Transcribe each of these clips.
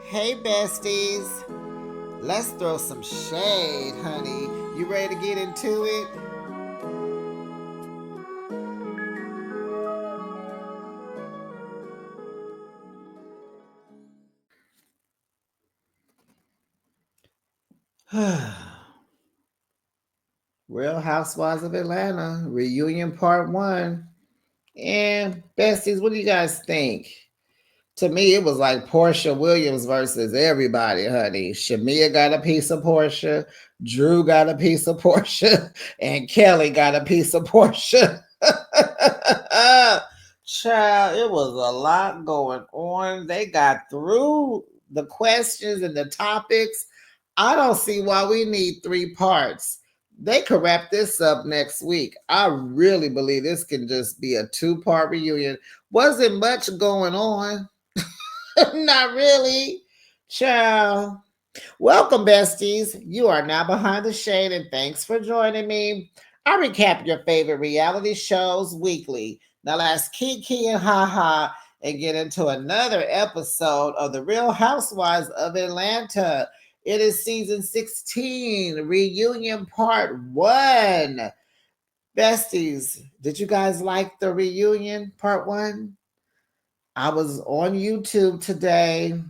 Hey, besties. Let's throw some shade, honey. You ready to get into it? Real Housewives of Atlanta, reunion part one. And besties, what do you guys think? To me, it was like Portia Williams versus everybody, honey. Shamia got a piece of Portia, Drew got a piece of Portia, and Kelly got a piece of Portia. Child, it was a lot going on. They got through the questions and the topics. I don't see why we need three parts. They could wrap this up next week. I really believe this can just be a two-part reunion. Wasn't much going on. Not really. Child. Welcome, besties. You are now behind the shade, and thanks for joining me. I recap your favorite reality shows weekly. Now let's kiki and haha and get into another episode of The Real Housewives of Atlanta. It is season 16, reunion part one. Besties, did you guys like the reunion part one? I was on YouTube today.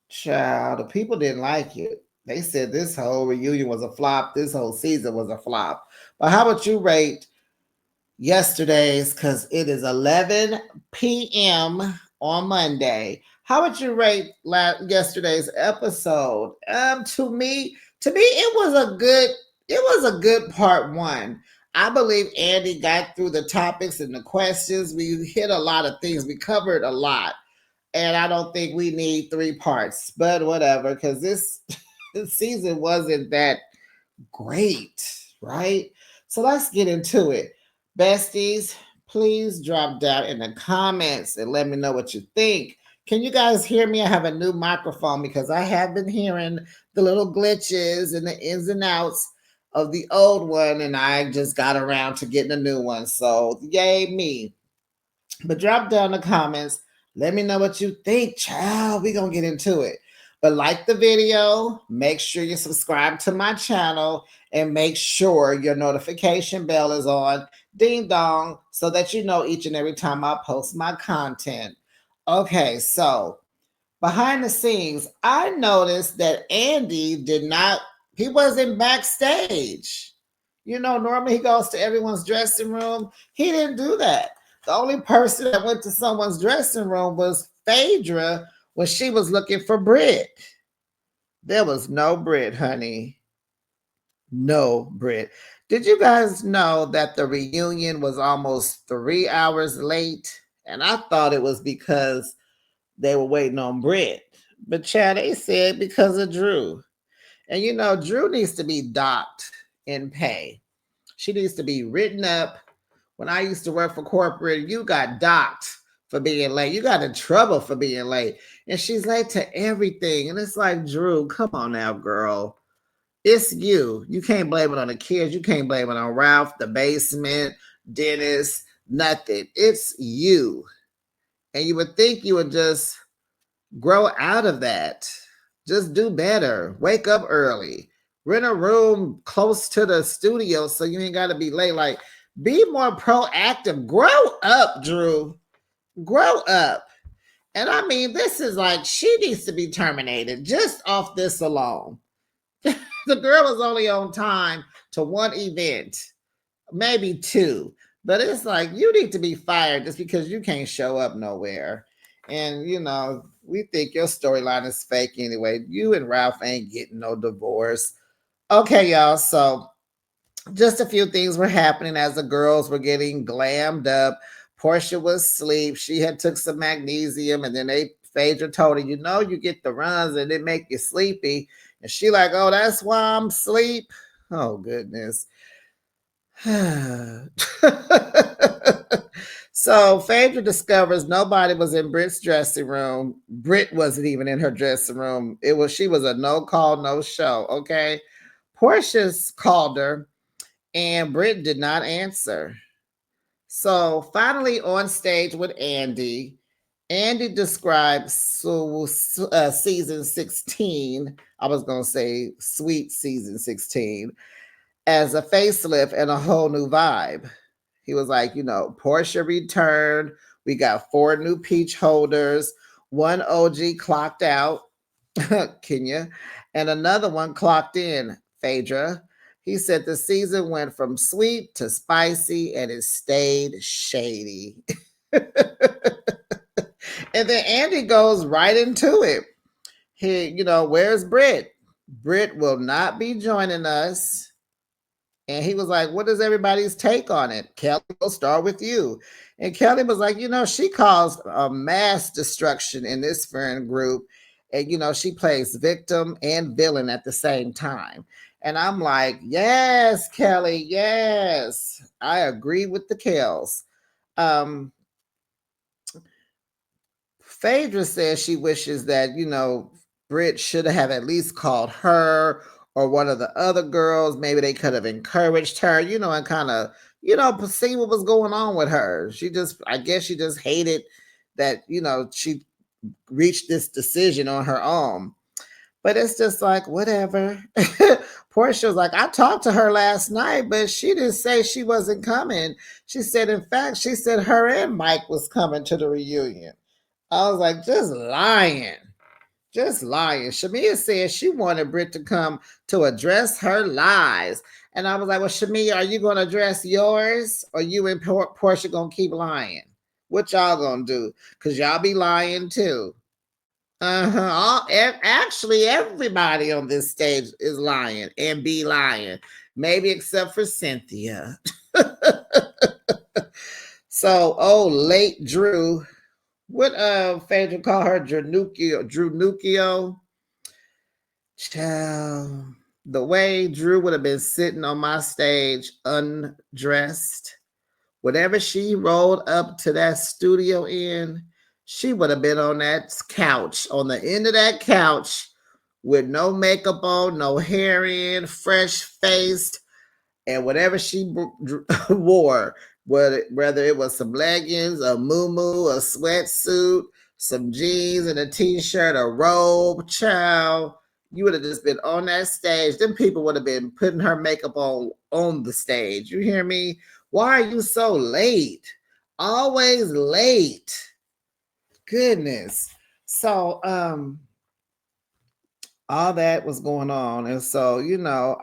Child, the people didn't like it. They said this whole reunion was a flop. This whole season was a flop. But how about you rate yesterday's? Because it is 11 p.m. on Monday. How would you rate yesterday's episode? To me, it was a good part one. I believe Andy got through the topics and the questions. We hit a lot of things. We covered a lot, and I don't think we need three parts, but whatever, because this season wasn't that great, right? So let's get into it. Besties, please drop down in the comments and let me know what you think. Can you guys hear me? I have a new microphone because I have been hearing the little glitches and the ins and outs of the old one, and I just got around to getting a new one. So, yay me. But drop down the comments. Let me know what you think, child. We're going to get into it. But like the video, make sure you subscribe to my channel and make sure your notification bell is on, ding dong, so that you know each and every time I post my content. Okay, so behind the scenes, I noticed that Andy he wasn't backstage. Normally he goes to everyone's dressing room. He didn't do that. The only person that went to someone's dressing room was Phaedra when she was looking for Brit. There was no Brit, honey. No Brit. Did you guys know that the reunion was almost 3 hours late? And I thought it was because they were waiting on Brit. But Chad, they said because of Drew. And Drew needs to be docked in pay. She needs to be written up. When I used to work for corporate, you got docked for being late. You got in trouble for being late. And she's late to everything. And it's like, Drew, come on now, girl. It's you. You can't blame it on the kids. You can't blame it on Ralph, the basement, Dennis, nothing. It's you. And you would think you would just grow out of that. Just do better. Wake up early. Rent a room close to the studio so you ain't got to be late. Like, be more proactive. Grow up, Drew. Grow up. And I mean, this is like, she needs to be terminated just off this alone. The girl is only on time to one event, maybe two. But it's like, you need to be fired just because you can't show up nowhere. And, we think your storyline is fake anyway. You and Ralph ain't getting no divorce. Okay, y'all. So just a few things were happening as the girls were getting glammed up. Portia was asleep. She had took some magnesium, and then Phaedra told her, you get the runs and it make you sleepy. And she like, oh, that's why I'm asleep. Oh, goodness. So Phaedra discovers nobody was in Brit's dressing room. Brit wasn't even in her dressing room. She was a no call, no show. Okay. Portia's called her and Brit did not answer. So finally on stage with Andy, Andy described season 16, I was going to say sweet season 16, as a facelift and a whole new vibe. He was like, Portia returned. We got 4 new peach holders. One OG clocked out, Kenya, and another one clocked in, Phaedra. He said the season went from sweet to spicy and it stayed shady. And then Andy goes right into it. Where's Britt? Britt will not be joining us. And he was like, what is everybody's take on it? Kelly, we'll start with you. And Kelly was like, she caused a mass destruction in this friend group. And, she plays victim and villain at the same time. And I'm like, yes, Kelly, yes. I agree with the Kells. Phaedra says she wishes that, Britt should have at least called her or one of the other girls. Maybe they could have encouraged her, and kind of, see what was going on with her. I guess she just hated that, she reached this decision on her own. But it's just like, whatever. Portia was like, I talked to her last night, but she didn't say she wasn't coming. She said, in fact, she said her and Mike was coming to the reunion. I was like, just lying. Just lying. Shamia said she wanted Britt to come to address her lies. And I was like, well, Shamia, are you going to address yours? Or you and Portia going to keep lying? What y'all going to do? Because y'all be lying too. Actually, everybody on this stage is lying and be lying. Maybe except for Cynthia. So, late Drew. What Phaedra call her? Drew Nuccio. Child. The way Drew would have been sitting on my stage undressed, whatever she rolled up to that studio in, she would have been on that couch, on the end of that couch, with no makeup on, no hair in, fresh faced, and whatever she wore, whether it was some leggings, a muumuu, a sweatsuit, some jeans and a t-shirt, a robe, child, you would have just been on that stage. Them people would have been putting her makeup on the stage. You hear me? Why are you so late? Always late. Goodness. So, all that was going on. And so,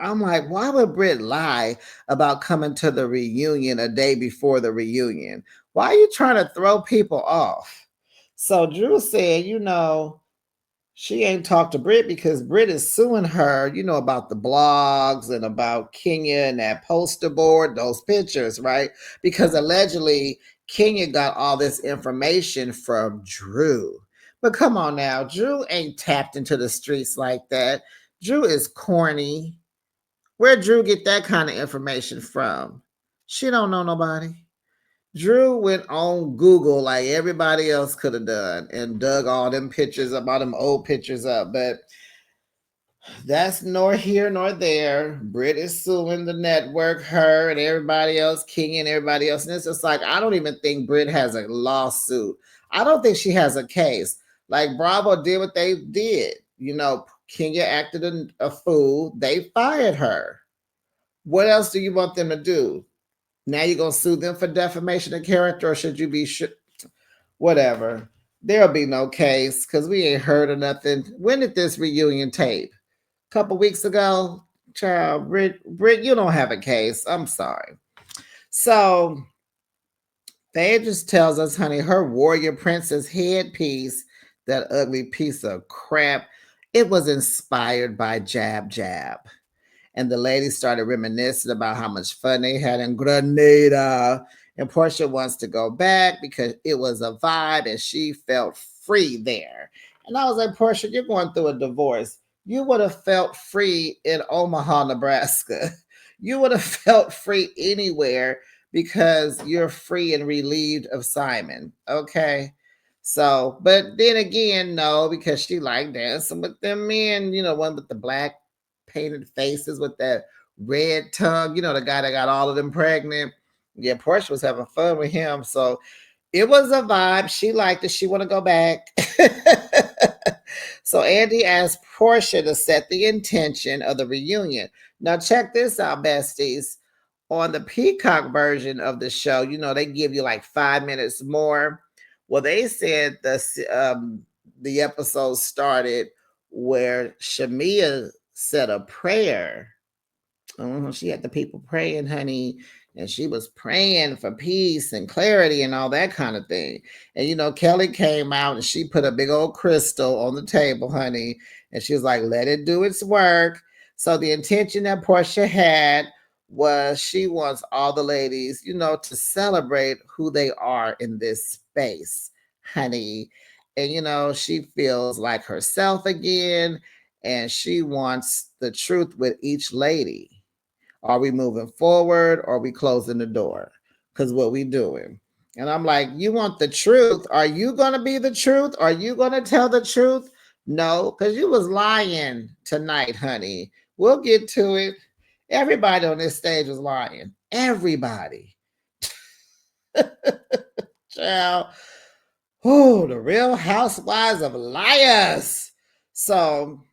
I'm like, why would Britt lie about coming to the reunion a day before the reunion? Why are you trying to throw people off? So Drew said, she ain't talked to Britt because Britt is suing her, about the blogs and about Kenya and that poster board, those pictures, right? Because allegedly Kenya got all this information from Drew. But come on now, Drew ain't tapped into the streets like that. Drew is corny. Where Drew get that kind of information from? She don't know nobody. Drew went on Google like everybody else could have done and dug all them pictures up, all them old pictures up. But that's nor here nor there. Britt is suing the network, her and everybody else, King and everybody else. And it's just like, I don't even think Britt has a lawsuit. I don't think she has a case. Like Bravo did what they did. Kenya acted a fool. They fired her. What else do you want them to do? Now you're going to sue them for defamation of character, or should you be whatever? There'll be no case because we ain't heard of nothing. When did this reunion tape? A couple weeks ago? Child, Britt, you don't have a case. I'm sorry. So, Faye just tells us, honey, her warrior princess headpiece, that ugly piece of crap, it was inspired by Jab Jab. And the ladies started reminiscing about how much fun they had in Grenada. And Portia wants to go back because it was a vibe and she felt free there. And I was like, Portia, you're going through a divorce. You would have felt free in Omaha, Nebraska. You would have felt free anywhere because you're free and relieved of Simon. Okay. So, but then again, no, because she liked dancing with them men, one with the black painted faces with that red tongue, the guy that got all of them pregnant. Yeah, Portia was having fun with him. So It was a vibe. She liked it. She want to go back. So Andy asked Portia to set the intention of the reunion. Now check this out, besties. On the Peacock version of the show, they give you like 5 minutes more. Well, they said the episode started where Shamia said a prayer. She had the people praying, honey, and she was praying for peace and clarity and all that kind of thing. And Kelly came out and she put a big old crystal on the table, honey, and she was like, "Let it do its work." So the intention that Portia had was she wants all the ladies, to celebrate who they are in this space, honey. And she feels like herself again, and she wants the truth with each lady. Are we moving forward or are we closing the door? Because what we doing? And I'm like, you want the truth? Are you gonna be the truth? Are you gonna tell the truth? No, because you was lying tonight, honey. We'll get to it. Everybody on this stage was lying. Everybody. Child. Oh, the real housewives of liars. So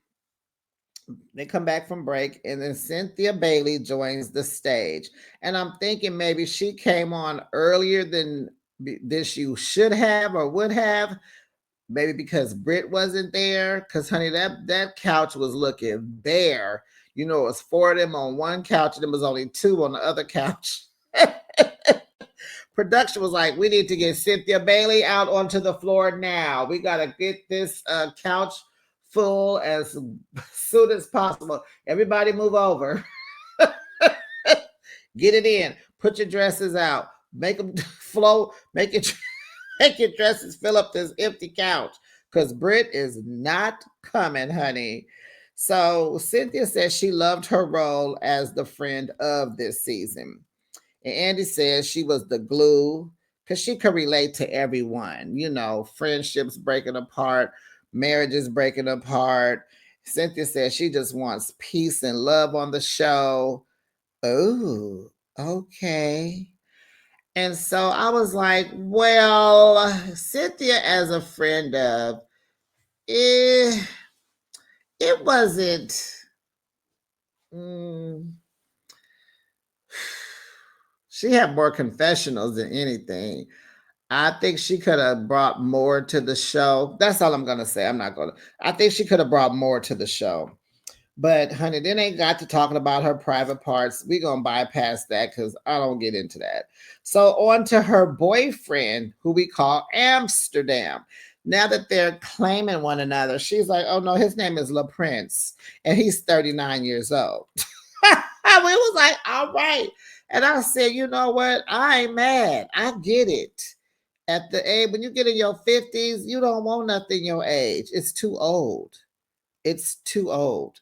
they come back from break, and then Cynthia Bailey joins the stage. And I'm thinking maybe she came on earlier than this you should have or would have. Maybe because Britt wasn't there. Because honey, that couch was looking bare. It was four of them on one couch, and there was only two on the other couch. Production was like, we need to get Cynthia Bailey out onto the floor now. We got to get this couch full as soon as possible. Everybody move over. Get it in. Put your dresses out. Make them flow. Make your dresses fill up this empty couch. Because Britt is not coming, honey. So Cynthia says she loved her role as the friend of this season. And Andy says she was the glue because she could relate to everyone. Friendships breaking apart, marriages breaking apart. Cynthia says she just wants peace and love on the show. Oh, okay. And so I was like, well, Cynthia as a friend of, it wasn't. Mm, she had more confessionals than anything. I think she could have brought more to the show. That's all I'm gonna say. I think she could have brought more to the show. But honey, then they got to talking about her private parts. We gonna bypass that because I don't get into that. So on to her boyfriend, who we call Amsterdam. Now that they're claiming one another, she's like, "Oh no, his name is La Prince, and he's 39 years old." We was like, "All right," and I said, "You know what? I ain't mad. I get it." At the age when you get in your 50s, you don't want nothing your age. It's too old. It's too old.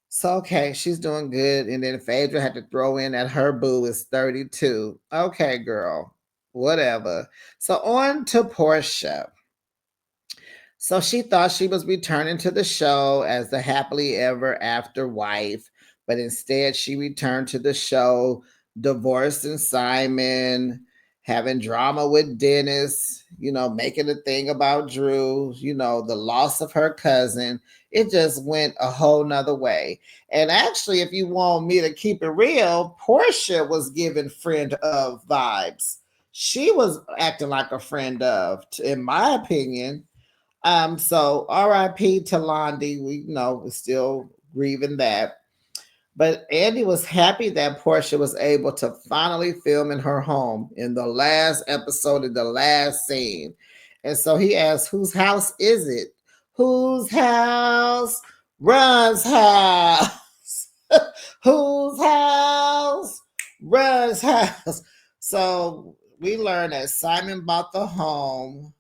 So okay, she's doing good. And then Phaedra had to throw in that her boo is 32. Okay, girl. Whatever. So on to Portia. So she thought she was returning to the show as the happily ever after wife, but instead she returned to the show divorcing Simon, having drama with Dennis, making a thing about Drew, the loss of her cousin. It just went a whole nother way. And actually, if you want me to keep it real, Portia was giving friend of vibes. She was acting like a friend of, in my opinion. So R.I.P. to Londi. We we're still grieving that. But Andy was happy that Portia was able to finally film in her home in the last episode of the last scene. And so he asked, whose house is it? Whose house? Run's house. Whose house? Run's house. So we learned that Simon bought the home,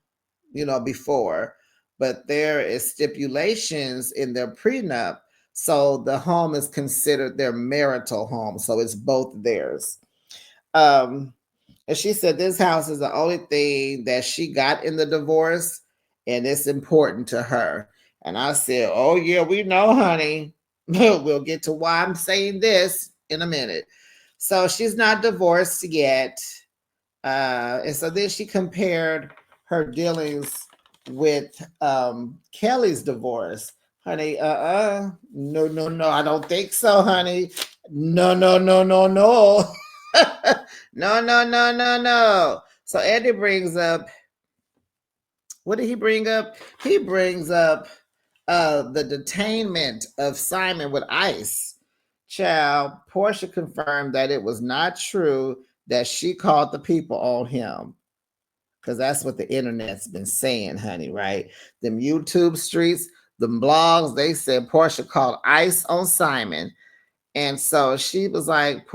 before, but there is stipulations in their prenup. So the home is considered their marital home. So it's both theirs. Um, and she said this house is the only thing that she got in the divorce, and it's important to her. And I said, oh, yeah, we know, honey. We'll get to why I'm saying this in a minute. So she's not divorced yet. And so then she compared her dealings with Kelly's divorce. Honey, no, no, no, I don't think so, honey. No, no, no, no, no. No, no, no, no, no. So Andy brings up, what did he bring up? He brings up the detainment of Simon with ICE. Child, Portia confirmed that it was not true that she called the people on him. Because that's what the internet's been saying, honey, right? Them YouTube streets, them blogs, they said Portia called ICE on Simon. And so she was like,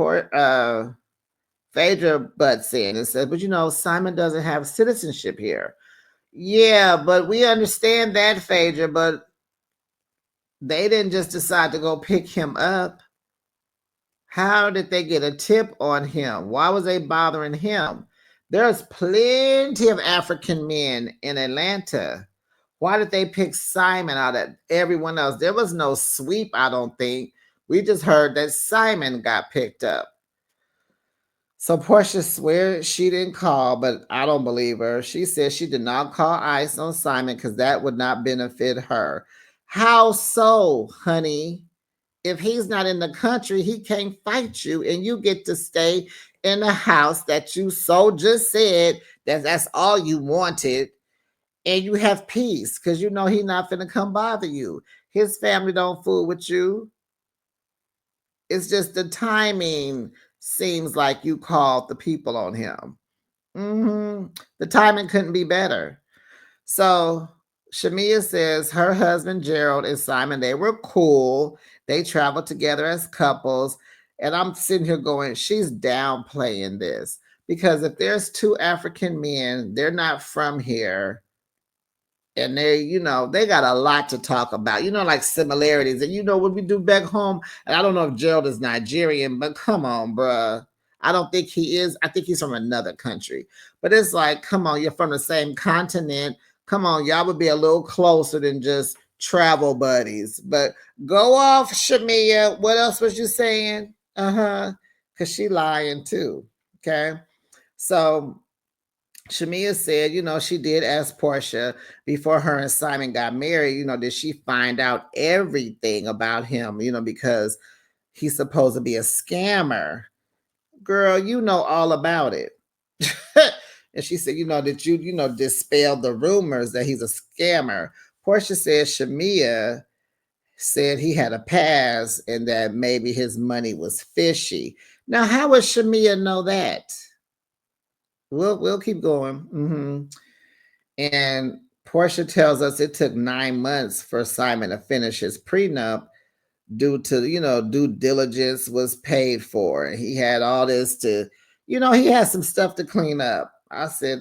Phaedra butts in and said, but Simon doesn't have citizenship here. Yeah, but we understand that, Phaedra, but they didn't just decide to go pick him up. How did they get a tip on him? Why was they bothering him? There's plenty of African men in Atlanta. Why did they pick Simon out of everyone else? There was no sweep, I don't think. We just heard that Simon got picked up. So Portia swears she didn't call, but I don't believe her. She says she did not call ICE on Simon because that would not benefit her. How so, honey? If he's not in the country, he can't fight you, and you get to stay in the house that you so just said that's all you wanted, and you have peace because he's not finna come bother you. His family don't fool with you. It's just the timing seems like you called the people on him. The timing couldn't be better. So Shamia says her husband Gerald and Simon, they were cool. They traveled together as couples. And I'm sitting here going, she's downplaying this. Because if there's two African men, they're not from here, and they got a lot to talk about, like similarities. And what we do back home, and I don't know if Gerald is Nigerian, but come on, bruh. I don't think he is. I think he's from another country. But it's like, come on, you're from the same continent. Come on, y'all would be a little closer than just travel buddies. But go off, Shamia. What else was you saying? Because she lying too. Okay. So Shamia said, she did ask Portia before her and Simon got married, did she find out everything about him, because he's supposed to be a scammer. Girl, you know all about it. And she said, did you, dispel the rumors that he's a scammer? Portia said Shamia said he had a past and that maybe his money was fishy. Now, how would Shamia know that? We'll keep going. And Portia tells us it took 9 months for Simon to finish his prenup due to, due diligence was paid for. And he had all this to, he had some stuff to clean up. I said,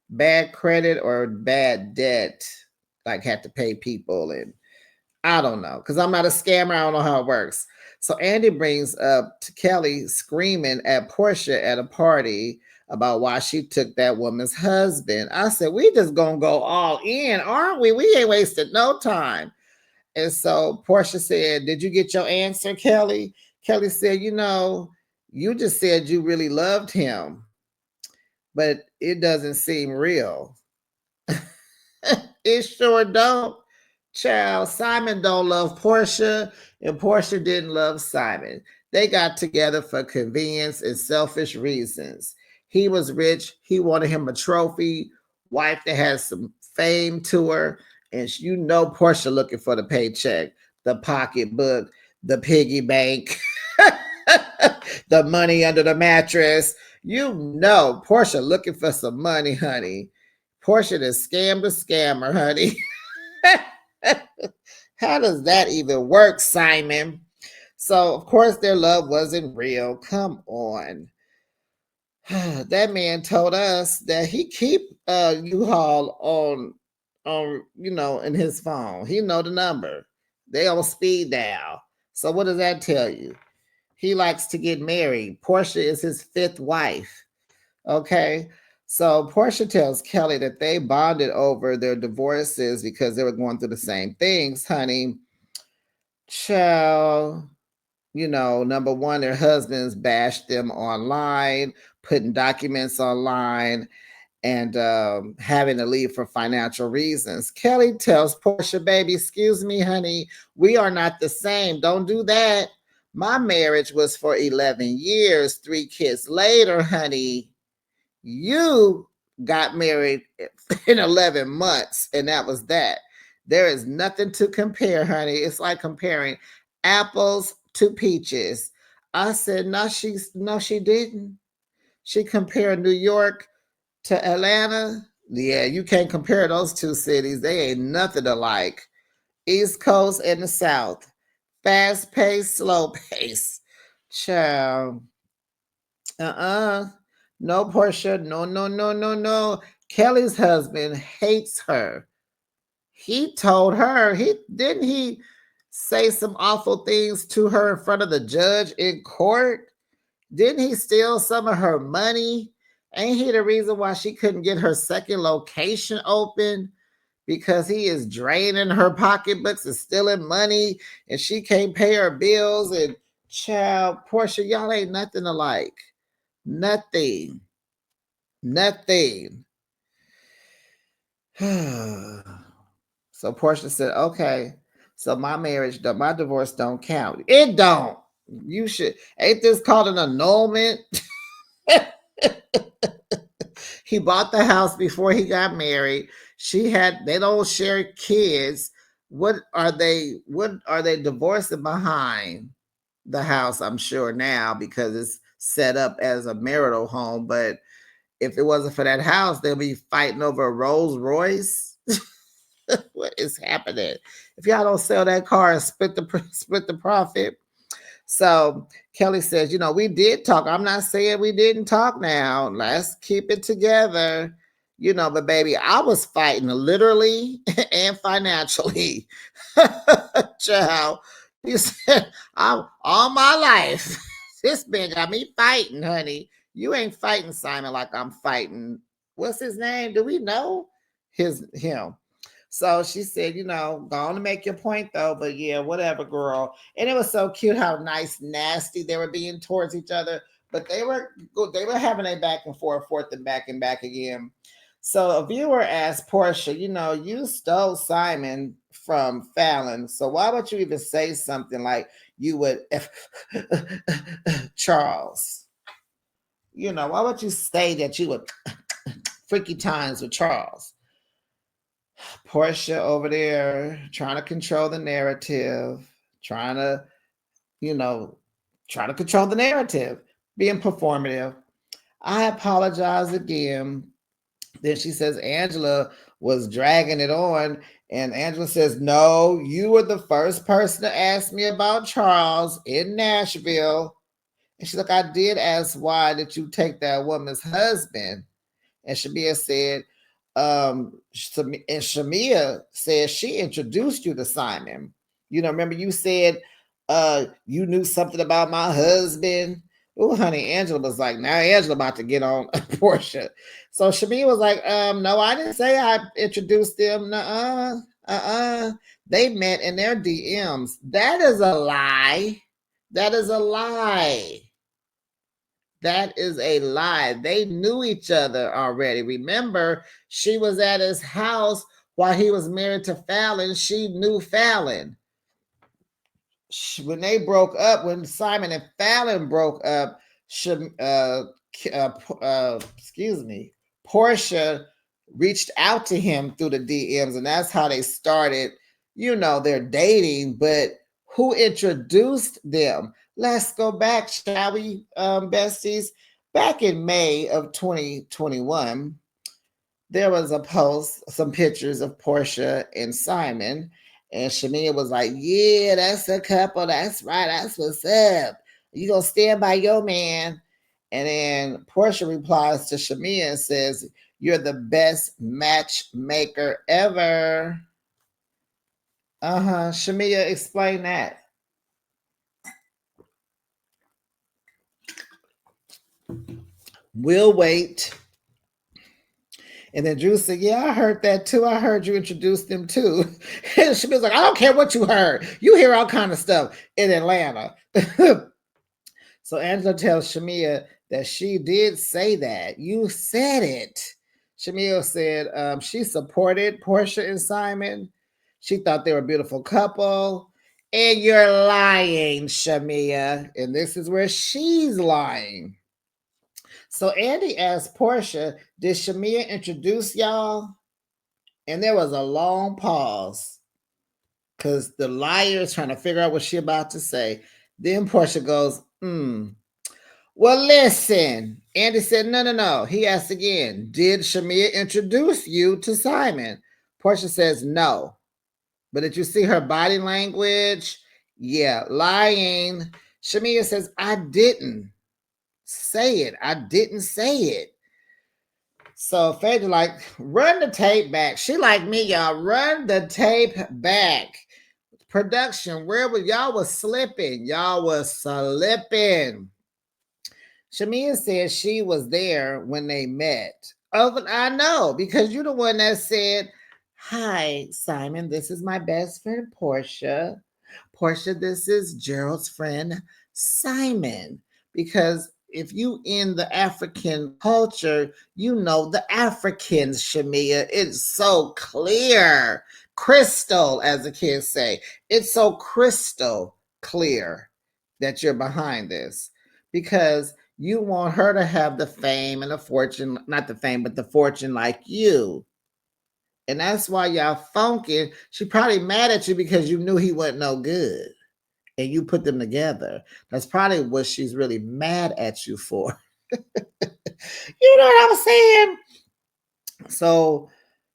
bad credit or bad debt, like had to pay people. And I don't know, because I'm not a scammer. I don't know how it works. So Andy brings up to Kelly screaming at Portia at a party about why she took that woman's husband. I said, we just gonna go all in, aren't we? We ain't wasted no time. And so Portia said, did you get your answer, Kelly? Kelly said, you just said you really loved him, but it doesn't seem real. It sure don't. Child, Simon don't love Portia, and Portia didn't love Simon. They got together for convenience and selfish reasons. He was rich. He wanted him a trophy wife that has some fame to her. And Portia looking for the paycheck, the pocketbook, the piggy bank, the money under the mattress. Portia looking for some money, honey. Portia that scammed the scammer, honey. How does that even work, Simon? So, of course, their love wasn't real. Come on. That man told us that he keep U-Haul on in his phone. He know the number. They on speed dial. So what does that tell you? He likes to get married. Portia is his fifth wife. Okay. So Portia tells Kelly that they bonded over their divorces because they were going through the same things, honey. Child. number one, their husbands bashed them online, putting documents online, and having to leave for financial reasons. Kelly tells Portia, baby, excuse me, honey, we are not the same. Don't do that. My marriage was for 11 years, 3 kids later, honey. You got married in 11 months, and that was that. There is nothing to compare, honey. It's like comparing apples to peaches. I said, no, she didn't. She compared New York to Atlanta. Yeah, you can't compare those two cities. They ain't nothing alike. East Coast and the South. Fast pace, slow pace. Child. Uh-uh. No, Portia. No, no, no, no, no. Kelly's husband hates her. He told her, he say some awful things to her in front of the judge in court? Didn't he steal some of her money? Ain't he the reason why she couldn't get her second location open? Because he is draining her pocketbooks and stealing money, and she can't pay her bills. And child, Portia, y'all ain't nothing alike. Nothing. Nothing. So Portia said, okay, so my divorce don't count. It don't. You should. Ain't this called an annulment? He bought the house before he got married. They don't share kids. What are they divorcing behind? The house, I'm sure now, because it's set up as a marital home. But if it wasn't for that house, they'll be fighting over a Rolls Royce. What is happening? If y'all don't sell that car and split the profit. So Kelly says, we did talk. I'm not saying we didn't talk now. Let's keep it together. But baby, I was fighting literally and financially. Child, you said, I'm all my life. This man got me fighting, honey. You ain't fighting Simon like I'm fighting. What's his name? Do we know him? So she said, go on to make your point though. But yeah, whatever, girl. And it was so cute how nice, nasty they were being towards each other. But they were having a back and forth and back again. So a viewer asked Portia, you stole Simon from Fallon. So why would you even say something like you would Charles? Why would you say that you would freaky times with Charles? Portia over there trying to control the narrative, trying to, you know, trying to control the narrative, being performative. I apologize again. Then she says Angela was dragging it on. And Angela says, no, you were the first person to ask me about Charles in Nashville. And she's like, I did ask why did you take that woman's husband? And Shamia said, and Shamia said she introduced you to Simon. Remember you said you knew something about my husband. Oh, honey, Angela was like, now Angela about to get on Portia. So Shamia was like, no, I didn't say I introduced them. They met in their DMs. That is a lie. That is a lie. That is a lie. They knew each other already. Remember, she was at his house while he was married to Fallon. She knew Fallon. When they broke up, when Simon and Fallon broke up, excuse me, Portia reached out to him through the DMs, and that's how they started, their dating. But who introduced them? Let's go back, shall we, besties? Back in May of 2021, there was a post, some pictures of Portia and Simon, and Shamia was like, yeah, that's a couple. That's right. That's what's up. You gonna stand by your man. And then Portia replies to Shamia and says, you're the best matchmaker ever. Shamia, explain that. We'll wait. And then Drew said, yeah, I heard that too. I heard you introduce them too. And she was like, I don't care what you heard. You hear all kind of stuff in Atlanta. So Angela tells Shamia that she did say that. You said it. Shamia said she supported Portia and Simon. She thought they were a beautiful couple. And you're lying, Shamia. And this is where she's lying. So Andy asked Portia, did Shamia introduce y'all? And there was a long pause because the liar is trying to figure out what she about to say. Then Portia goes, well, listen. Andy said, no, no, no. He asked again, did Shamia introduce you to Simon? Portia says, no. But did you see her body language? Yeah, lying. Shamia says, I didn't say it. I didn't say it. So Phaedra like, run the tape back. She like me, y'all. Run the tape back. Production, where was y'all was slipping? Y'all was slipping. Shamia said she was there when they met. Oh, I know, because you're the one that said, hi, Simon, this is my best friend, Portia. Portia, this is Gerald's friend, Simon. Because if you in the African culture, you know the Africans, Shamia. It's so clear, crystal, as the kids say. It's so crystal clear that you're behind this. Because you want her to have the fame and the fortune, not the fame, but the fortune like you. And that's why y'all funking. She probably mad at you because you knew he wasn't no good. And you put them together. That's probably what she's really mad at you for. You know what I'm saying? So,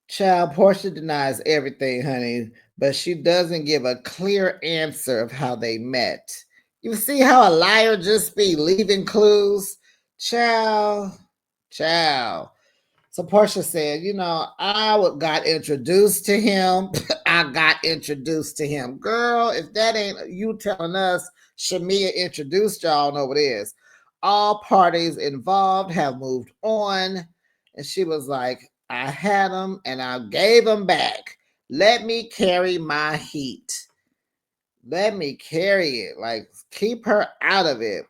child, Portia denies everything, honey, but she doesn't give a clear answer of how they met. You see how a liar just be leaving clues? Child, child. So Portia said, I got introduced to him. I got introduced to him. Girl, if that ain't you telling us Shamia introduced y'all, know what it is. All parties involved have moved on. And she was like, I had them and I gave them back. Let me carry my heat. Let me carry it. Like, keep her out of it.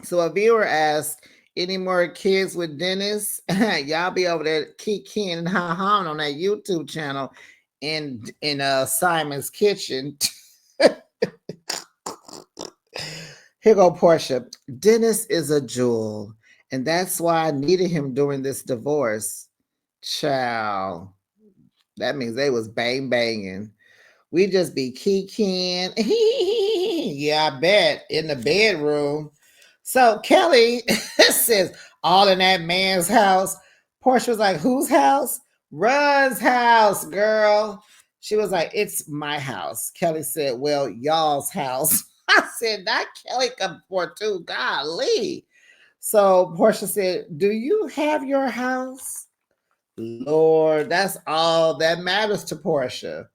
So a viewer asked, any more kids with Dennis? Y'all be over there kikiing and ha-ha on that YouTube channel in Simon's kitchen. Here go Portia. Dennis is a jewel, and that's why I needed him during this divorce. Child. That means they was bang banging. We just be kikiing. Yeah, I bet. In the bedroom. So Kelly says, all in that man's house. Portia was like, whose house? Run's house, girl. She was like, it's my house. Kelly said, well, y'all's house. I said, not Kelly come for too. Golly. So Portia said, do you have your house? Lord, that's all that matters to Portia.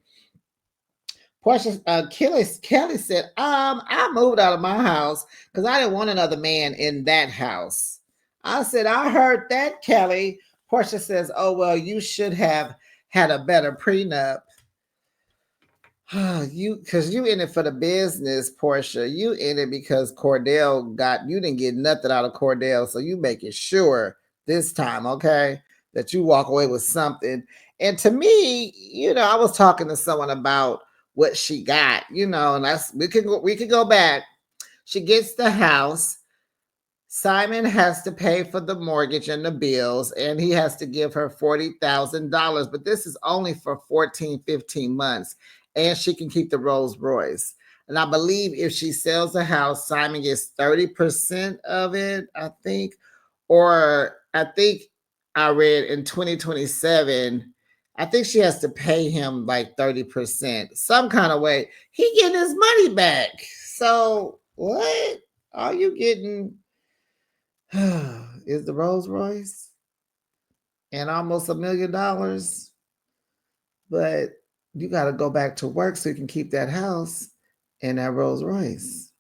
Portia, Kelly said, I moved out of my house because I didn't want another man in that house. I said, I heard that, Kelly. Portia says, oh, well, you should have had a better prenup. Because you in it for the business, Portia. You in it because you didn't get nothing out of Cordell. So you making sure this time, okay, that you walk away with something. And to me, I was talking to someone about what she got, and we could go back. She gets the house. Simon has to pay for the mortgage and the bills, and he has to give her $40,000. But this is only for 14, 15 months, and she can keep the Rolls Royce. And I believe if she sells the house, Simon gets 30% of it, I think. Or I think I read in 2027, I think she has to pay him like 30%. Some kind of way. He getting his money back. So what? Are you getting is the Rolls Royce and almost $1 million, but you got to go back to work so you can keep that house and that Rolls Royce.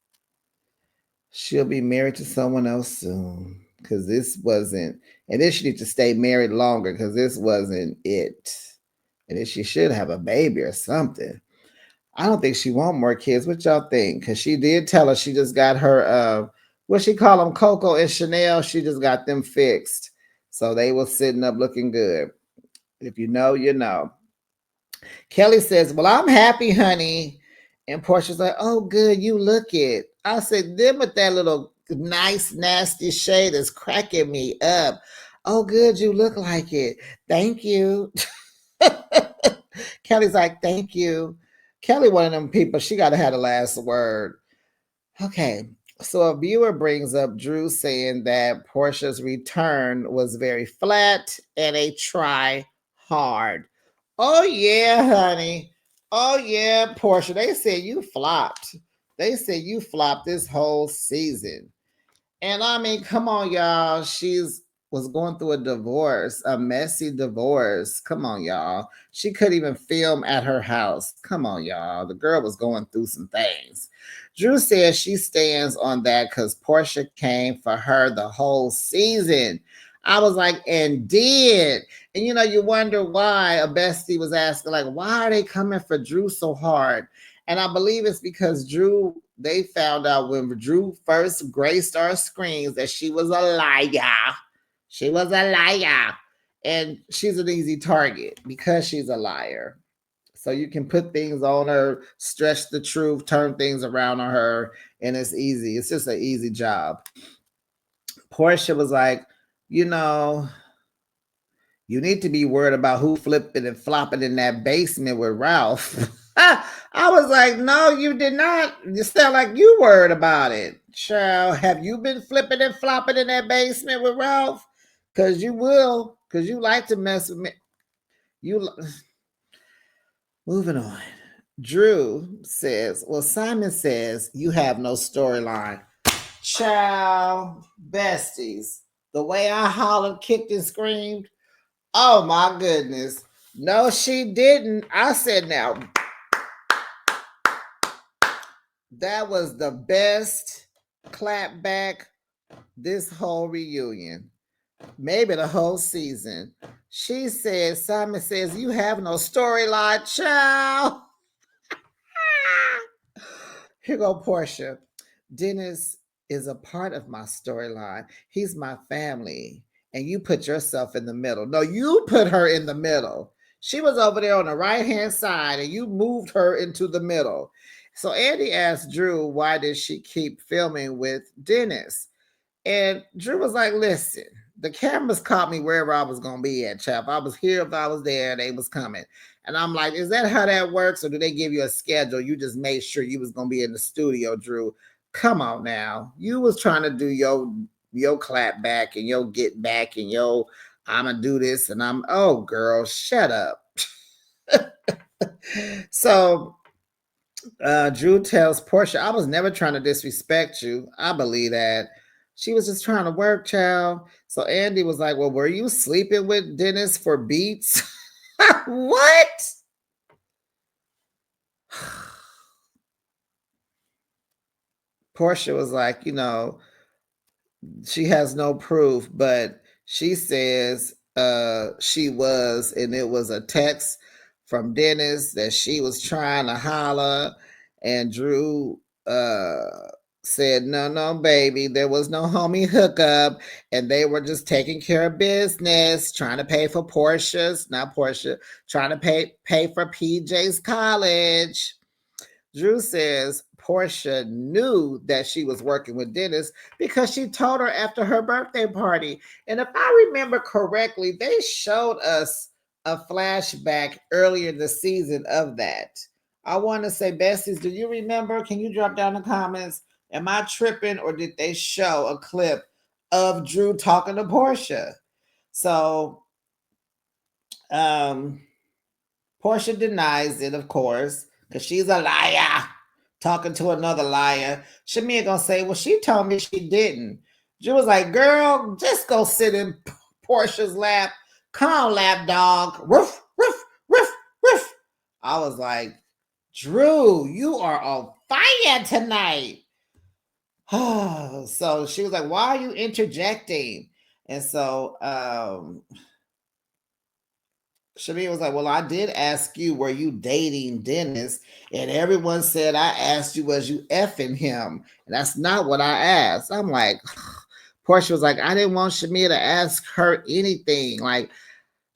She'll be married to someone else soon. because this wasn't, and then she need to stay married longer because this wasn't it. And then she should have a baby or something. I don't think she want more kids. What y'all think? Because she did tell us she just got her what she call them, Coco and Chanel. She just got them fixed, so they was sitting up looking good. If you know, you know. Kelly says, "Well, I'm happy, honey." And Portia's like, "Oh, good, you look it." I said, "Them with that little nice, nasty shade is cracking me up." "Oh, good, you look like it. Thank you." Kelly's like, "Thank you." Kelly, one of them people, she got to have the last word. Okay. So a viewer brings up Drew saying that Portia's return was very flat and a try hard. Oh yeah, honey. Oh yeah, Portia. They said you flopped. They said you flopped this whole season. And I mean, come on, y'all. She's was going through a divorce, a messy divorce. Come on, y'all. She couldn't even film at her house. Come on, y'all. The girl was going through some things. Drew says she stands on that because Portia came for her the whole season. I was like, and did. And you know, you wonder why a bestie was asking, like, why are they coming for Drew so hard? And I believe it's because Drew, they found out when Drew first graced our screens that she was a liar. She was a liar. And she's an easy target because she's a liar. So you can put things on her, stretch the truth, turn things around on her, and it's easy. It's just an easy job. Portia was like, you know, you need to be worried about who flipping and flopping in that basement with Ralph. I was like, no, you did not. You sound like you worried about it. Child, have you been flipping and flopping in that basement with Ralph? Because you will, because you like to mess with me. You moving on. Drew says, well, Simon says you have no storyline. Child, besties. The way I hollered, kicked, and screamed. Oh my goodness. No, she didn't. I said, now, that was the best clap back this whole reunion, maybe the whole season. She said, Simon says, you have no storyline, child. Here go Portia. Dennis is a part of my storyline. He's my family. And you put yourself in the middle. No, you put her in the middle. She was over there on the right hand side and you moved her into the middle. So Andy asked Drew, why did she keep filming with Dennis? And Drew was like, listen, the cameras caught me wherever I was going to be at, chap. I was here if I was there, they was coming. And I'm like, is that how that works? Or do they give you a schedule? You just made sure you was going to be in the studio, Drew. Come on now. You was trying to do your clap back and your get back and your I'm going to do this. And oh, girl, shut up. So Drew tells Portia, I was never trying to disrespect you. I believe that. She was just trying to work, child. So Andy was like, well, were you sleeping with Dennis for beats? What? Portia was like, she has no proof, but she says she was, and it was a text from Dennis that she was trying to holler, and Drew said, no, no, baby, there was no homie hookup, and they were just taking care of business, trying to pay for not Portia, trying to pay for PJ's college. Drew says Portia knew that she was working with Dennis because she told her after her birthday party. And if I remember correctly, they showed us a flashback earlier in the season of that. I want to say, besties, do you remember? Can you drop down the comments? Am I tripping or did they show a clip of Drew talking to Portia? So, Portia denies it, of course, because she's a liar talking to another liar. Shamia gonna say, well, she told me she didn't. Drew was like, girl, just go sit in Portia's lap. Come on, lap dog. Roof, roof, roof, roof. I was like, Drew, you are on fire tonight. So she was like, "Why are you interjecting?" And so Shamia was like, "Well, I did ask you, were you dating Dennis?" And everyone said, "I asked you, was you effing him?" And that's not what I asked. I'm like, Portia was like, "I didn't want Shamia to ask her anything." Like,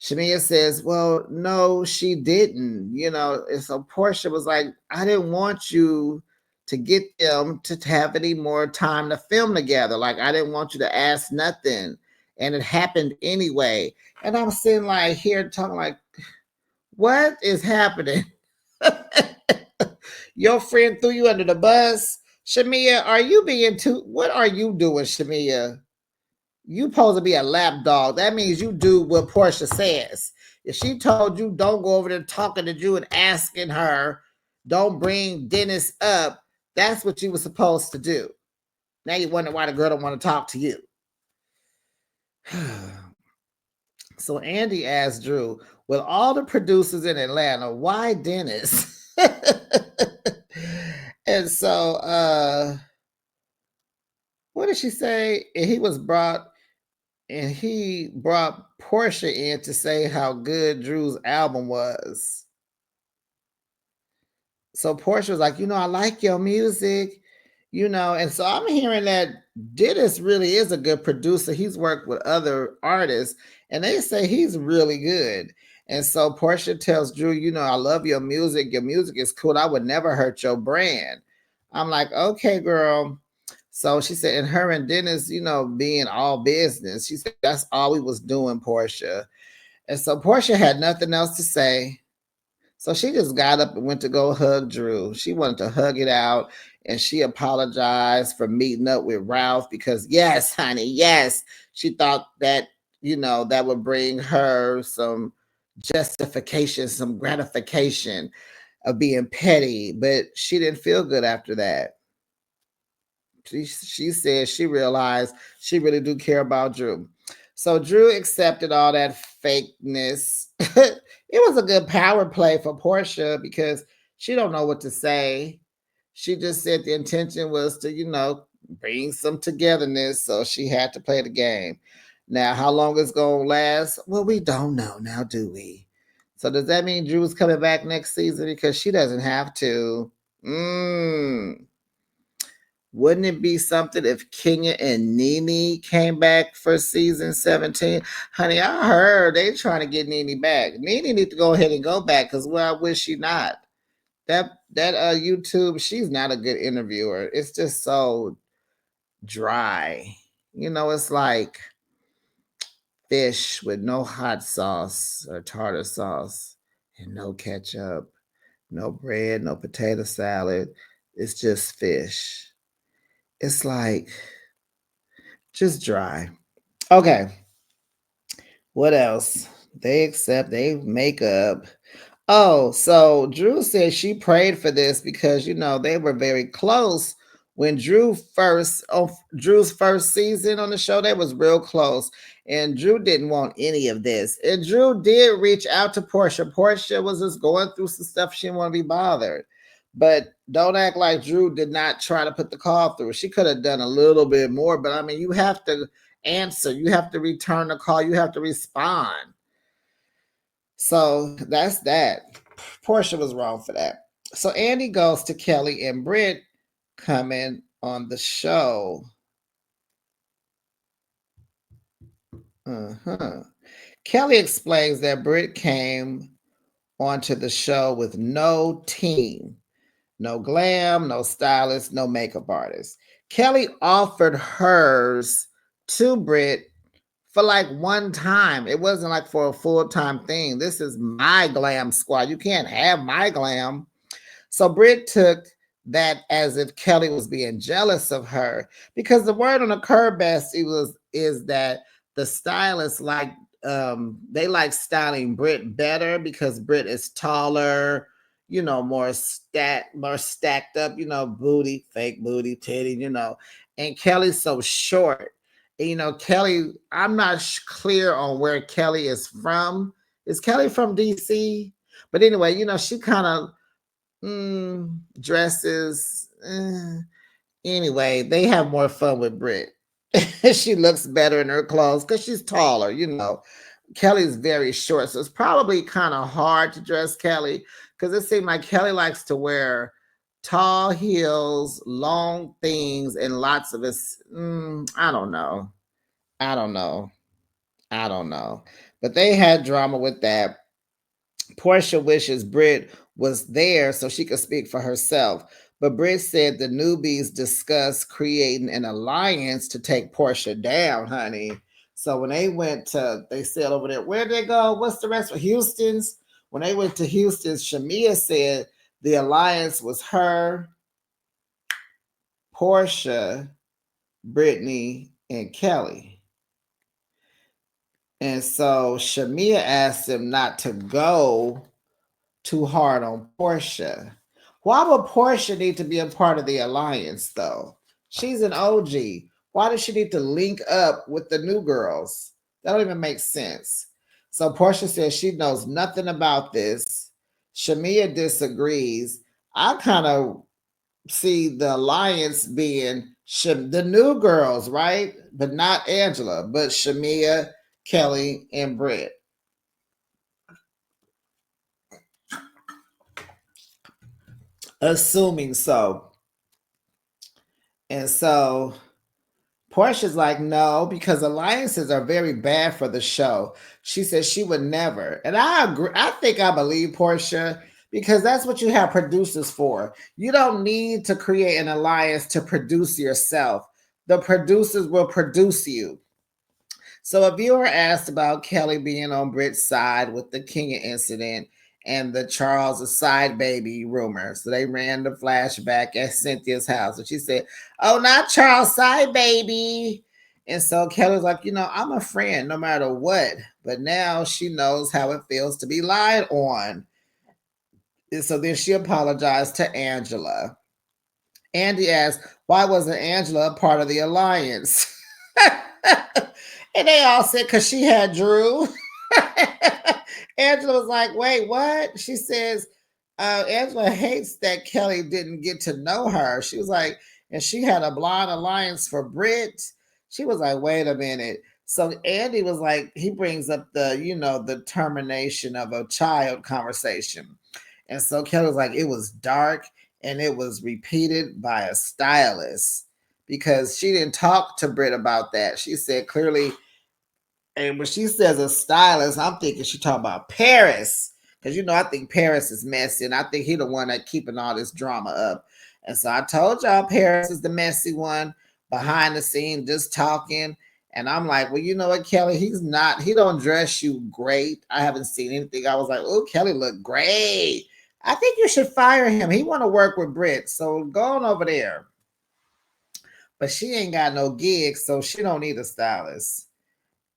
Shamia says, "Well, no, she didn't." And so Portia was like, "I didn't want you to get them to have any more time to film together. Like, I didn't want you to ask nothing. And it happened anyway." And I'm sitting like here talking like, what is happening? Your friend threw you under the bus. Shamia, are you being too, what are you doing, Shamia? You supposed to be a lap dog. That means you do what Portia says. If she told you don't go over there talking to you and asking her, don't bring Dennis up, that's what you were supposed to do. Now you wonder why the girl don't want to talk to you. So Andy asked Drew, with all the producers in Atlanta, why Dennis? And so what did she say? And he brought Portia in to say how good Drew's album was. So Portia was like, I like your music, and so I'm hearing that Dennis really is a good producer. He's worked with other artists, and they say he's really good. And so Portia tells Drew, I love your music. Your music is cool. I would never hurt your brand. I'm like, okay, girl. So she said, and her and Dennis, being all business, she said that's all we was doing, Portia. And so Portia had nothing else to say. So she just got up and went to go hug Drew. She wanted to hug it out, and she apologized for meeting up with Ralph because, yes, honey, yes, she thought that, that would bring her some justification, some gratification of being petty, but she didn't feel good after that. She said she realized she really do care about Drew. So Drew accepted all that fakeness. It was a good power play for Portia because she don't know what to say. She just said the intention was to, bring some togetherness. So she had to play the game. Now, how long it's gonna last? Well, we don't know now, do we? So does that mean Drew's coming back next season? Because she doesn't have to. Wouldn't it be something if Kenya and Nene came back for season 17? Honey, I heard they trying to get Nene back. Nene need to go ahead and go back because well, I wish she not. That YouTube, she's not a good interviewer. It's just so dry. It's like fish with no hot sauce or tartar sauce and no ketchup, no bread, no potato salad. It's just fish. It's like just dry. Okay. What else? They make up. Oh, so Drew said she prayed for this because they were very close when Drew's first season on the show. They was real close, and Drew didn't want any of this. And Drew did reach out to Portia. Portia was just going through some stuff. She didn't want to be bothered, but don't act like Drew did not try to put the call through. She could have done a little bit more, but I mean, you have to answer. You have to return the call. You have to respond. So that's that. Portia was wrong for that. So Andy goes to Kelly and Britt coming on the show. Kelly explains that Britt came onto the show with no team, no glam, no stylist, no makeup artist. Kelly offered hers to Britt for like one time. It wasn't like for a full-time thing. This is my glam squad. You can't have my glam. So Britt took that as if Kelly was being jealous of her because the word on the curb is that the stylists they like styling Britt better because Britt is taller, more stacked up, booty, fake booty, titty, and Kelly's so short. And, Kelly, I'm not clear on where Kelly is from. Is Kelly from DC? But anyway, she kind of dresses. Anyway, they have more fun with Brit. She looks better in her clothes because she's taller, you know. Kelly's very short, so it's probably kind of hard to dress Kelly because it seems like Kelly likes to wear tall heels, long things, and lots of this. I don't know. I don't know. I don't know. But they had drama with that. Portia wishes Britt was there so she could speak for herself. But Britt said the newbies discussed creating an alliance to take Portia down, honey. So when they went to, they said over there, where'd they go? What's the rest of Houston's? When they went to Houston's, Shamia said the alliance was her, Portia, Brittany, and Kelly. And so Shamia asked them not to go too hard on Portia. Why would Portia need to be a part of the alliance, though? She's an OG. Why does she need to link up with the new girls? That don't even make sense. So Portia says she knows nothing about this. Shamia disagrees. I kind of see the alliance being the new girls, right? But not Angela, but Shamia, Kelly, and Britt. Assuming so. And so Portia's like, no, because alliances are very bad for the show. She says she would never. And I agree. I think I believe Portia because that's what you have producers for. You don't need to create an alliance to produce yourself. The producers will produce you. So a viewer asked about Kelly being on Britt's side with the Kenya incident and the Charles side baby rumor. So they ran the flashback at Cynthia's house. And she said, oh, not Charles side baby. And so Kelly's like, you know, I'm a friend no matter what. But now she knows how it feels to be lied on. And so then she apologized to Angela. Andy asked, why wasn't Angela a part of the alliance? And they all said, because she had Drew. Angela was like, wait, what? She says, Angela hates that Kelly didn't get to know her. She was like, and she had a blind alliance for Britt. She was like, wait a minute. So Andy was like, he brings up the, you know, the termination of a child conversation. And so Kelly was like, it was dark and it was repeated by a stylist because she didn't talk to Britt about that. She said clearly, and when she says a stylist, I'm thinking she talking about Paris. Because you know, I think Paris is messy, and I think he the one that keeping all this drama up. And so I told y'all Paris is the messy one behind the scene, just talking. And I'm like, well, you know what, Kelly? He's not, he don't dress you great. I haven't seen anything. I was like, oh, Kelly look great. I think you should fire him. He want to work with Britt. So go on over there. But she ain't got no gigs, so she don't need a stylist.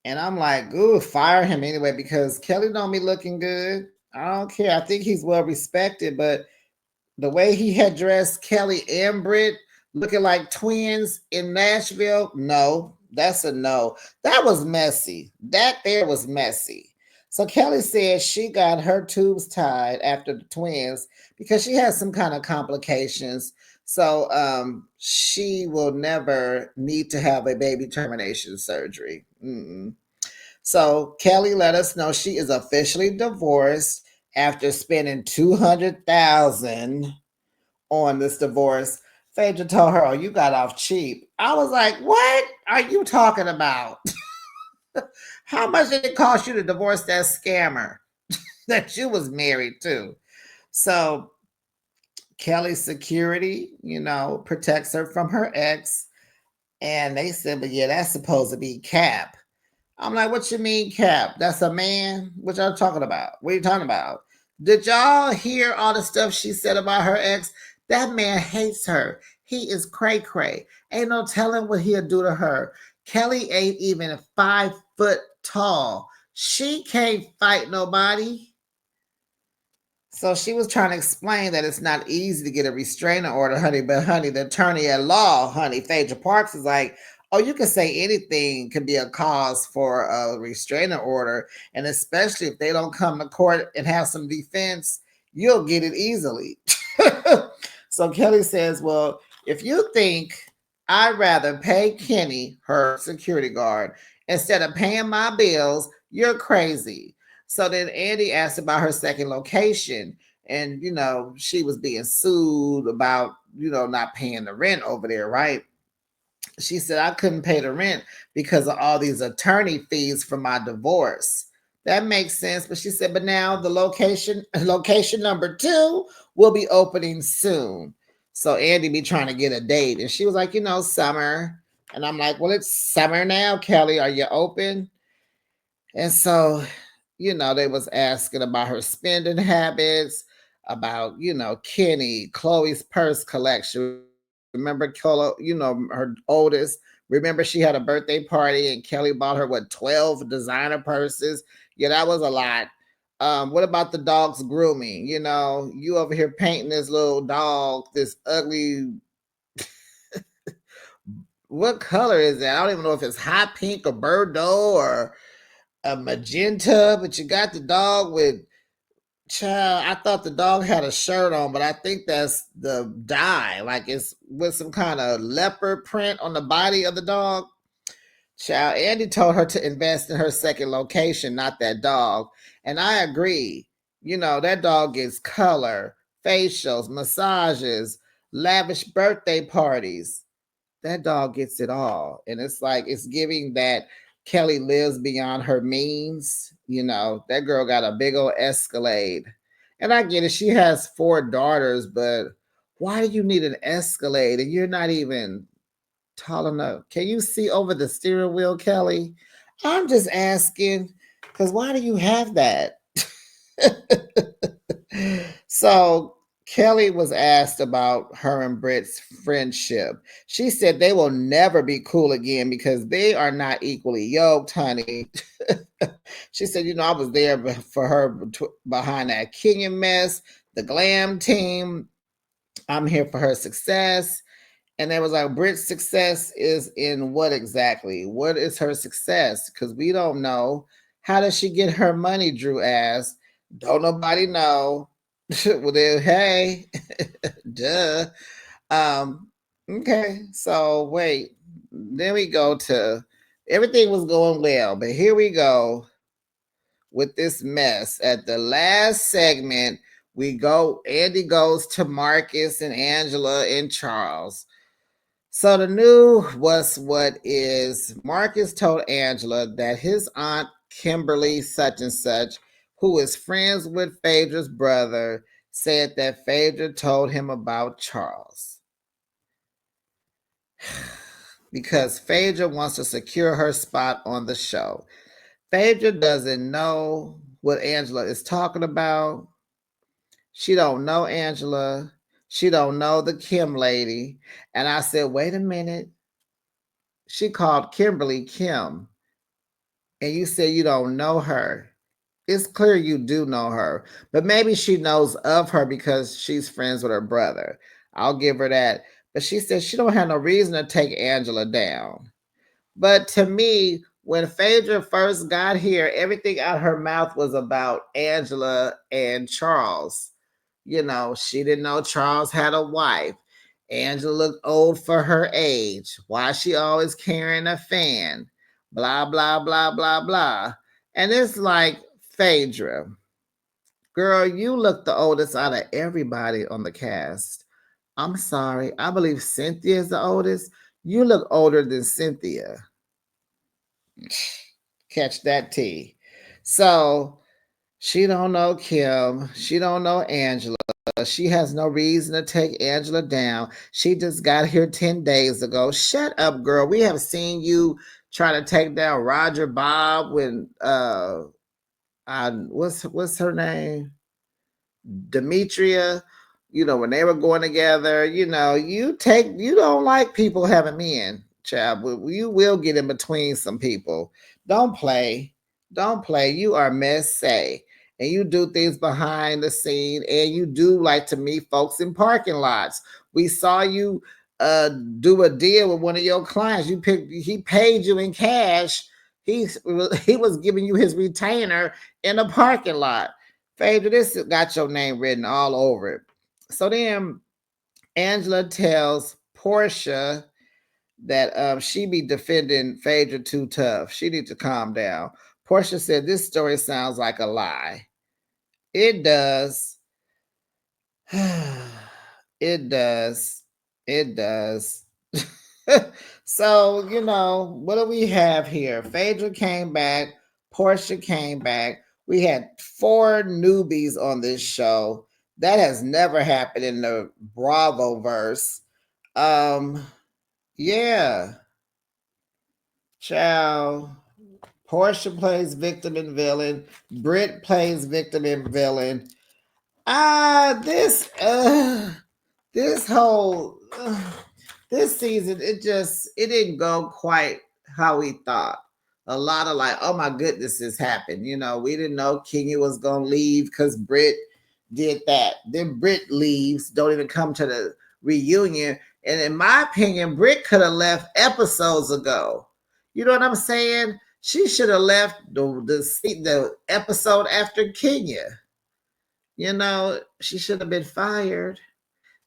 And I'm like, ooh, fire him anyway, because Kelly don't be looking good. I don't care. I think he's well respected, but the way he had dressed Kelly and Britt looking like twins in Nashville, no, that's a no. That was messy. That there was messy. So Kelly said she got her tubes tied after the twins because she has some kind of complications. So she will never need to have a baby termination surgery. Mm-mm. So Kelly let us know she is officially divorced after spending 200,000 on this divorce. Phaedra told her, "Oh, you got off cheap." I was like, "What are you talking about? How much did it cost you to divorce that scammer that you was married to?" So Kelly's security, you know, protects her from her ex, and they said, "But yeah, that's supposed to be Cap." I'm like, what you mean, Cap? That's a man? What y'all talking about? What are you talking about? Did y'all hear all the stuff she said about her ex? That man hates her. He is cray cray. Ain't no telling what he'll do to her. Kelly ain't even 5 foot tall. She can't fight nobody. So she was trying to explain that it's not easy to get a restraining order, honey. But honey, the attorney at law, honey, Phaedra Parks is like, oh, you can say anything can be a cause for a restraining order. And especially if they don't come to court and have some defense, you'll get it easily. So Kelly says, well, If you think I'd rather pay Kenny, her security guard, instead of paying my bills, you're crazy. So then Andy asked about her second location. And, she was being sued about, not paying the rent over there, right? She said, I couldn't pay the rent because of all these attorney fees for my divorce. That makes sense. But she said, but now the location number two will be opening soon. So Andy be trying to get a date. And she was like, summer. And I'm like, well, it's summer now, Kelly. Are you open? And so, they was asking about her spending habits, about, Kenny, Chloe's purse collection. Remember Chloe, her oldest. Remember she had a birthday party and Kelly bought her, 12 designer purses? Yeah, that was a lot. What about the dog's grooming? You over here painting this little dog, this ugly, what color is that? I don't even know if it's hot pink or Bordeaux or a magenta, but you got the dog with, child. I thought the dog had a shirt on, but I think that's the dye. Like it's with some kind of leopard print on the body of the dog. Child, Andy told her to invest in her second location, not that dog. And I agree. That dog gets color, facials, massages, lavish birthday parties. That dog gets it all. And it's like it's giving that Kelly lives beyond her means. That girl got a big old Escalade. And I get it. She has four daughters, but why do you need an Escalade and you're not even tall enough? Can you see over the steering wheel, Kelly? I'm just asking, because why do you have that? So Kelly was asked about her and Britt's friendship. She said they will never be cool again because they are not equally yoked, honey. She said, I was there for her behind that Kenyan mess, the glam team. I'm here for her success. And they was like, Britt's success is in what exactly? What is her success? Because we don't know. How does she get her money, Drew asked. Don't nobody know. Well, then, hey, duh. Um, okay, so wait. Then we go to everything was going well, but here we go with this mess. At the last segment, Andy goes to Marcus and Angela and Charles. So the new was what is Marcus told Angela that his aunt Kimberly such and such, who is friends with Phaedra's brother, said that Phaedra told him about Charles. Because Phaedra wants to secure her spot on the show. Phaedra doesn't know what Angela is talking about. She don't know Angela. She don't know the Kim lady. And I said, wait a minute. She called Kimberly Kim. And you said you don't know her. It's clear you do know her. But maybe she knows of her because she's friends with her brother. I'll give her that. But she said she don't have no reason to take Angela down. But to me, when Phaedra first got here, everything out her mouth was about Angela and Charles. She didn't know Charles had a wife. Angela looked old for her age. Why she always carrying a fan? Blah, blah, blah, blah, blah. And it's like, Phaedra, girl, you look the oldest out of everybody on the cast. I'm sorry. I believe Cynthia is the oldest. You look older than Cynthia. Catch that tea. So she don't know Kim. She don't know Angela. She has no reason to take Angela down. She just got here 10 days ago. Shut up, girl. We have seen you try to take down Roger Bob when what's her name? Demetria, when they were going together, you don't like people having men, child. You will get in between some people. Don't play. Don't play. You are messy. And you do things behind the scene, and you do like to meet folks in parking lots. We saw you uh do a deal with one of your clients. He paid you in cash. He was giving you his retainer in a parking lot. Phaedra, this got your name written all over it. So then Angela tells Portia that she be defending Phaedra too tough. She needs to calm down. Portia said this story sounds like a lie. It does. It does. It does. So, what do we have here? Phaedra came back. Portia came back. We had 4 newbies on this show. That has never happened in the Bravo verse. Yeah. Ciao. Portia plays victim and villain. Britt plays victim and villain. This whole this season, it didn't go quite how we thought. A lot of like, oh my goodness, this happened. We didn't know Kenya was gonna leave because Britt did that. Then Britt leaves, don't even come to the reunion. And in my opinion, Britt could have left episodes ago. You know what I'm saying? She should have left the episode after Kenya. She should have been fired.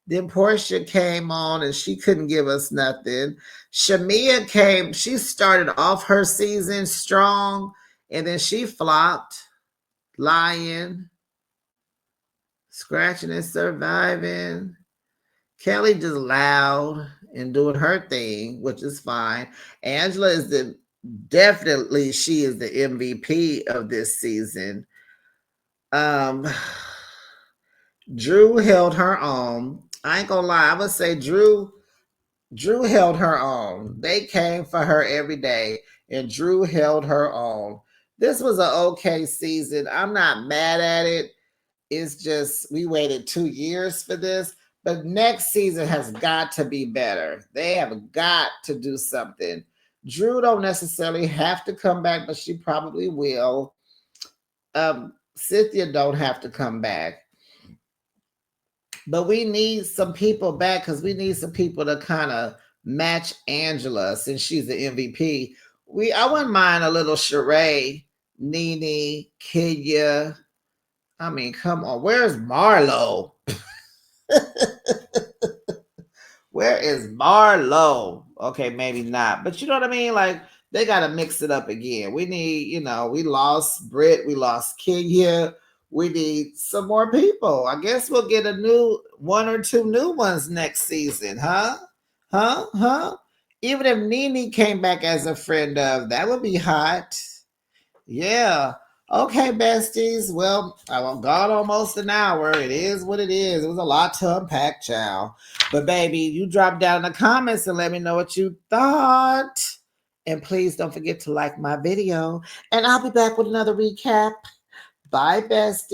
Then Portia came on and she couldn't give us nothing. Shamia came, she started off her season strong and then she flopped, lying, scratching and surviving. Kelly just loud and doing her thing, which is fine. Angela is definitely she is the MVP of this season. Drew held her own. I ain't gonna lie, I would say Drew held her own. They came for her every day, and Drew held her own. This was an okay season. I'm not mad at it. It's just we waited 2 years for this, but next season has got to be better. They have got to do something. Drew don't necessarily have to come back, but she probably will. Cynthia don't have to come back. But we need some people back because we need some people to kind of match Angela since she's the MVP. I wouldn't mind a little Sheree, Nene, Kenya. I mean, come on. Where's Marlo? Where is Marlo? Okay, maybe not. But you know what I mean? Like, they got to mix it up again. We need, we lost Britt. We lost Kenya. We need some more people. I guess we'll get a new 1 or 2 new ones next season, huh? Huh? Even if Nene came back as a friend of, that would be hot. Yeah. Okay, besties. Well, I've gone almost an hour. It is what it is. It was a lot to unpack, child. But baby, you drop down in the comments and let me know what you thought. And please don't forget to like my video. And I'll be back with another recap. Bye, bestie.